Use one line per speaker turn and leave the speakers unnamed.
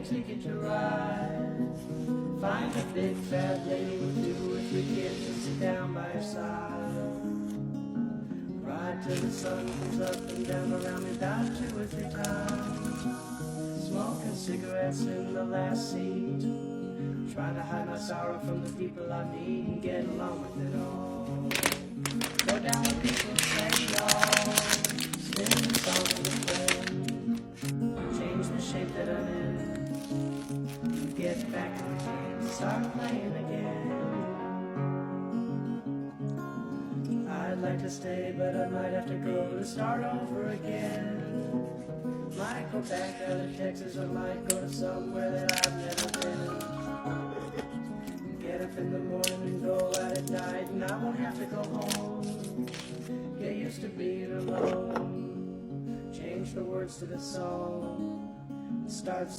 ticket to ride. Find a big fat lady with 2 or 3 kids and sit down by her side. Ride till the sun comes up and down around me about 2 or 3 times. Smoking cigarettes in the last seat, trying to hide my sorrow from the people I meet and get along with it all. Go down when people say y'all, spin the song with a friend, change the shape that I'm in, get back in the game, start playing again. I'd like to stay, but I might have to go to start over again. Might go back down to Texas, or might go to somewhere that I've never been. Get up in the morning and go out at night, and I won't have to go home. Get used to being alone, change the words to the song, and start